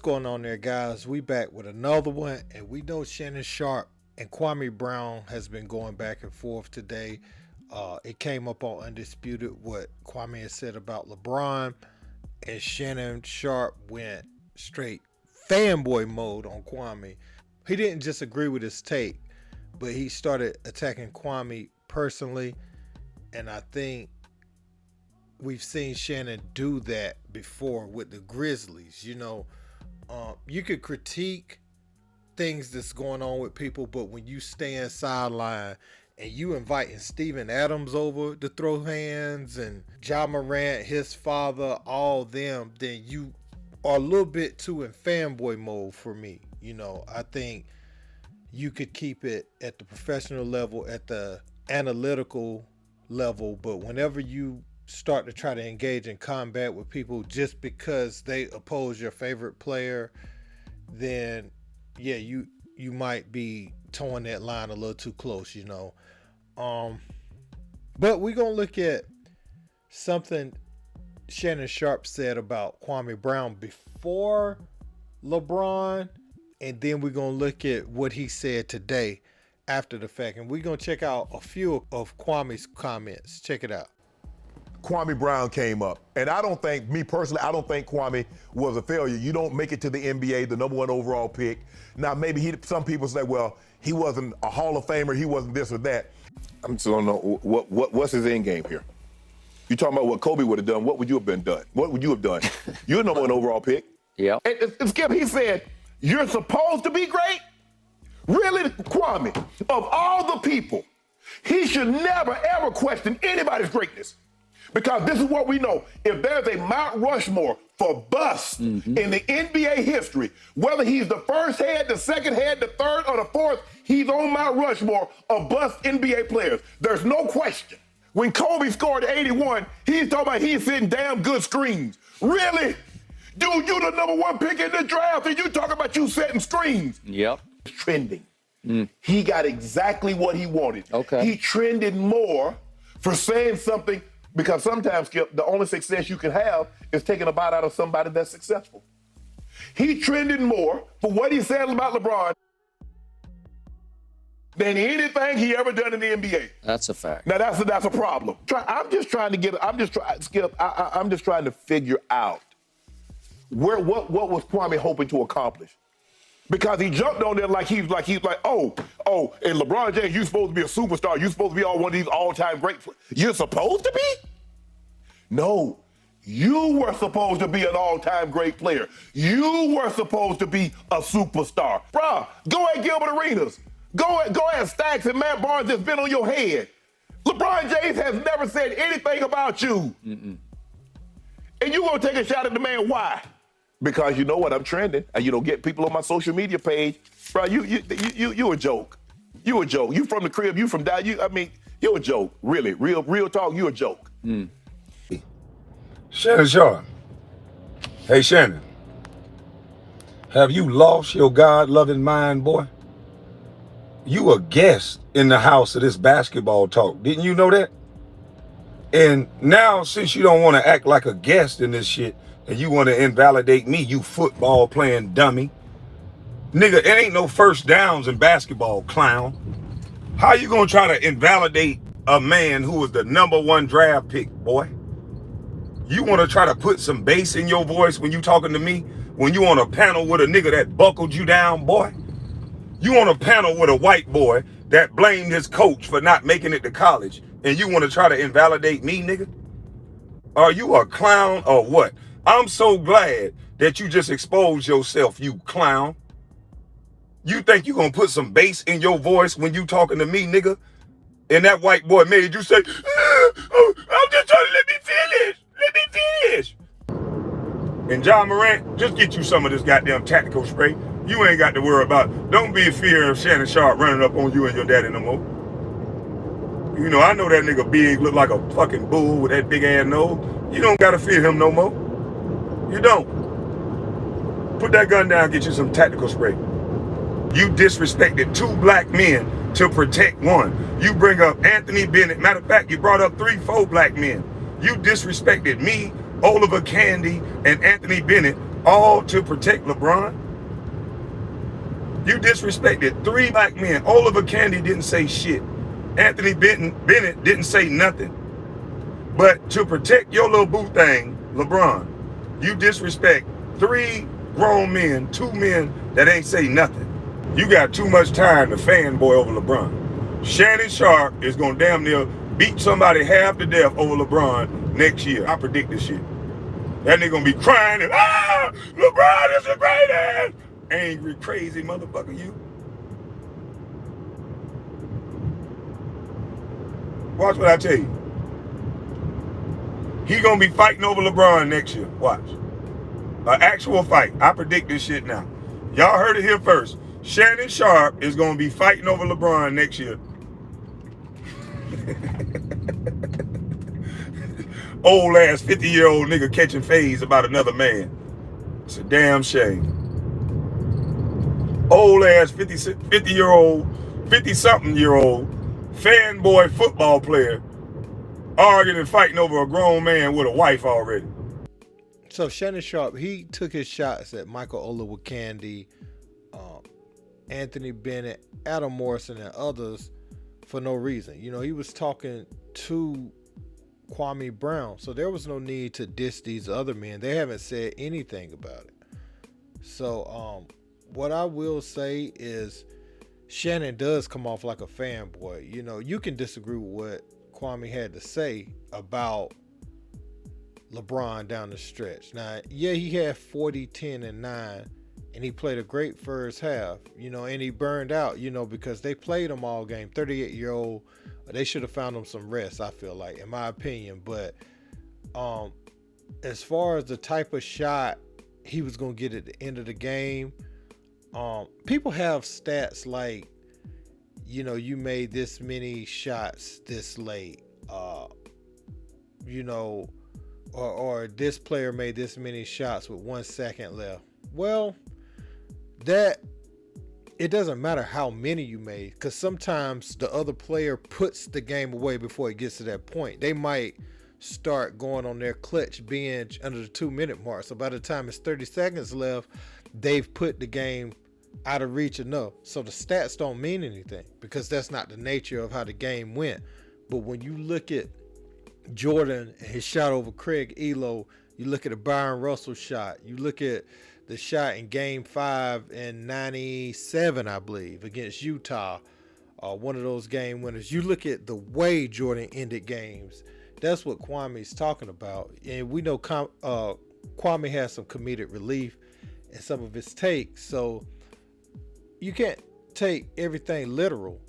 going on there, guys? We back with another one, and we know Shannon Sharpe and Kwame Brown has been going back and forth today. It came up on Undisputed what Kwame had said about LeBron, and Shannon Sharpe went straight fanboy mode on Kwame. He didn't just agree with his take, but he started attacking Kwame personally, and I think we've seen Shannon do that before with the Grizzlies. You could critique things that's going on with people, but when you stand sideline and you inviting Steven Adams over to throw hands and Ja Morant, his father, all them, then you are a little bit too in fanboy mode for me. I think you could keep it at the professional level, at the analytical level, but whenever you start to try to engage in combat with people just because they oppose your favorite player, then yeah, you might be towing that line a little too close, But we're gonna look at something Shannon Sharpe said about Kwame Brown before LeBron, and then we're gonna look at what he said today after the fact, and we're gonna check out a few of Kwame's comments. Check it out. Kwame Brown came up. And I don't think Kwame was a failure. You don't make it to the NBA, the #1 overall pick. Now, maybe some people say, well, he wasn't a Hall of Famer, he wasn't this or that. I'm still don't know what's his end game here. You talking about what Kobe would have done, what would you have done? What would you have done? You're a #1 overall pick. Yeah. And Skip, he said, you're supposed to be great? Really, Kwame, of all the people, he should never, ever question anybody's greatness. Because this is what we know. If there's a Mt Rushmore for busts in the NBA history, whether he's the first head, the second head, the third, or the fourth, he's on Mt Rushmore of bust NBA players. There's no question. When Kobe scored 81, he's talking about he's hitting damn good screens. Really? Dude, you the #1 pick in the draft, and you talking about you setting screens. Yep. Trending. He got exactly what he wanted. Okay. He trended more for saying something. Because sometimes, Skip, the only success you can have is taking a bite out of somebody that's successful. He trended more for what he said about LeBron than anything he ever done in the NBA. That's a fact. Now that's a problem. I'm just trying to figure out what was Kwame hoping to accomplish. Because he jumped on there like he's like, oh, and LeBron James, you're supposed to be a superstar. You're supposed to be one of these all-time great players. You're supposed to be? No, you were supposed to be an all-time great player. You were supposed to be a superstar. Bruh, go at Gilbert Arenas. Go at Stacks and Matt Barnes that's been on your head. LeBron James has never said anything about you. And you gonna take a shot at the man, why? Because you know what, I'm trending, and get people on my social media page, bro. You a joke. You a joke. You from the crib. You from down. You a joke. Really, real talk. You a joke. Shannon Sharpe. Hey Shannon, have you lost your God-loving mind, boy? You a guest in the house of this basketball talk. Didn't you know that? And now, since you don't want to act like a guest in this shit, and you want to invalidate me, you football playing dummy. Nigga, it ain't no first downs in basketball, clown. How you gonna try to invalidate a man who was the #1 draft pick, boy? You want to try to put some bass in your voice when you talking to me? When you on a panel with a nigga that buckled you down, boy? You on a panel with a white boy that blamed his coach for not making it to college, and you want to try to invalidate me, nigga? Are you a clown or what? I'm so glad that you just exposed yourself, you clown. You think you gonna put some bass in your voice when you talking to me, nigga? And that white boy made you say, I'm just trying to let me finish. And Ja Morant, just get you some of this goddamn tactical spray. You ain't got to worry about it. Don't be in fear of Shannon Sharpe running up on you and your daddy no more. I know that nigga big, look like a fucking bull with that big ass nose. You don't gotta fear him no more. You don't. Put that gun down, get you some tactical spray. You disrespected 2 black men to protect one. You bring up Anthony Bennett. Matter of fact, you brought up 3-4 black men. You disrespected me, Oliver Candy, and Anthony Bennett all to protect LeBron. You disrespected 3 black men. Oliver Candy didn't say shit. Anthony Bennett didn't say nothing. But to protect your little boo thing, LeBron, you disrespect 3 grown men, 2 men that ain't say nothing. You got too much time to fanboy over LeBron. Shannon Sharpe is gonna damn near beat somebody half to death over LeBron next year. I predict this shit. That nigga gonna be crying and LeBron is the greatest. Angry, crazy motherfucker, you. Watch what I tell you. He gonna be fighting over LeBron next year. Watch. An actual fight. I predict this shit now. Y'all heard it here first. Shannon Sharpe is gonna be fighting over LeBron next year. Old ass 50-year-old nigga catching phase about another man. It's a damn shame. Old ass 50-year-old, 50-something-year-old fanboy football player arguing and fighting over a grown man with a wife already. So Shannon Sharpe, he took his shots at Michael Olowokandi, Anthony Bennett, Adam Morrison, and others for no reason. You know, he was talking to Kwame Brown, so there was no need to diss these other men. They haven't said anything about it. So what I will say is Shannon does come off like a fanboy. You know, you can disagree with what Kwame had to say about LeBron down the stretch. Now, yeah, he had 40, 10, and 9, and he played a great first half, you know, and he burned out, you know, because they played him all game. 38-year-old, they should have found him some rest, I feel like, in my opinion. But as far as the type of shot he was going to get at the end of the game, people have stats like, you know, you made this many shots this late, you know, or this player made this many shots with 1 second left. Well, that it doesn't matter how many you made, because sometimes the other player puts the game away before it gets to that point. They might start going on their clutch binge under the 2-minute mark. So by the time it's 30 seconds left, they've put the game out of reach enough. So the stats don't mean anything because that's not the nature of how the game went. But when you look at Jordan and his shot over Craig Elo, you look at the Byron Russell shot, you look at the shot in game 5 in 97, I believe, against Utah, one of those game winners. You look at the way Jordan ended games. That's what Kwame's talking about. And we know Kwame has some comedic relief in some of his takes, so you can't take everything literal.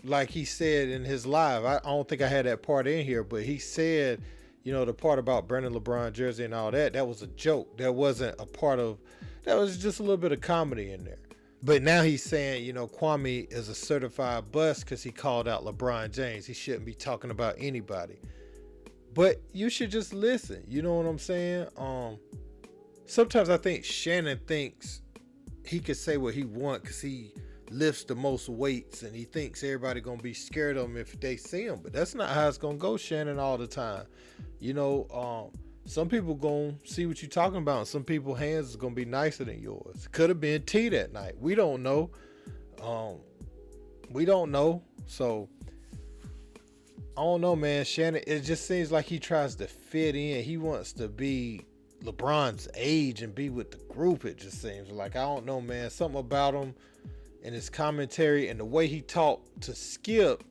Like he said in his live, I don't think I had that part in here, but he said, you know, the part about Brandon LeBron jersey and all that, that was a joke. That wasn't a part of, that was just a little bit of comedy in there. But now he's saying, you know, Kwame is a certified bust because he called out LeBron James. He shouldn't be talking about anybody. But you should just listen. You know what I'm saying? Sometimes I think Shannon thinks he could say what he wants because he lifts the most weights and he thinks everybody gonna be scared of him if they see him. But that's not how it's gonna go, Shannon, all the time. You know, some people gonna see what you're talking about, and some people's hands is gonna be nicer than yours. Could have been T that night. We don't know. We don't know. So I don't know, man. Shannon, it just seems like he tries to fit in. He wants to be LeBron's age and be with the group. It just seems like, I don't know, man. Something about him and his commentary and the way he talked to Skip,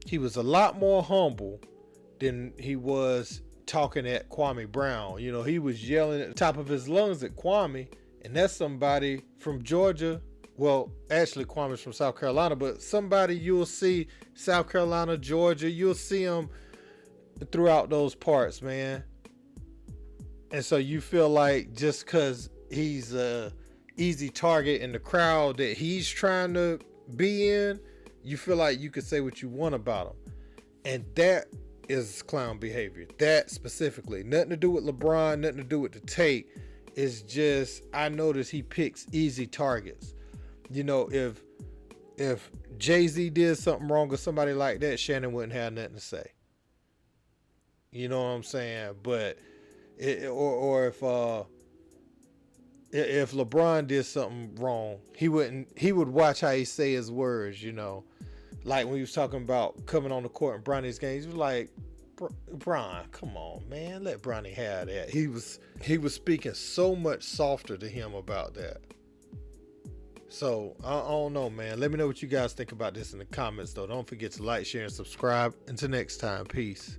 he was a lot more humble than he was talking at Kwame Brown. You know, he was yelling at the top of his lungs at Kwame, and that's somebody from Georgia. Well, actually, Kwame's from South Carolina, but somebody you'll see, South Carolina, Georgia, you'll see him throughout those parts, man. And so you feel like just because he's a easy target in the crowd that he's trying to be in, you feel like you could say what you want about him. And that is clown behavior. That specifically. Nothing to do with LeBron, nothing to do with the tape. It's just, I notice he picks easy targets. You know, if Jay-Z did something wrong or somebody like that, Shannon wouldn't have nothing to say. You know what I'm saying? But or if if LeBron did something wrong, he would watch how he say his words, you know. Like when he was talking about coming on the court and Bronny's games, he was like, Bron, come on, man, let Bronny have that. He was speaking so much softer to him about that. So I don't know, man. Let me know what you guys think about this in the comments, though. Don't forget to like, share, and subscribe. Until next time, peace.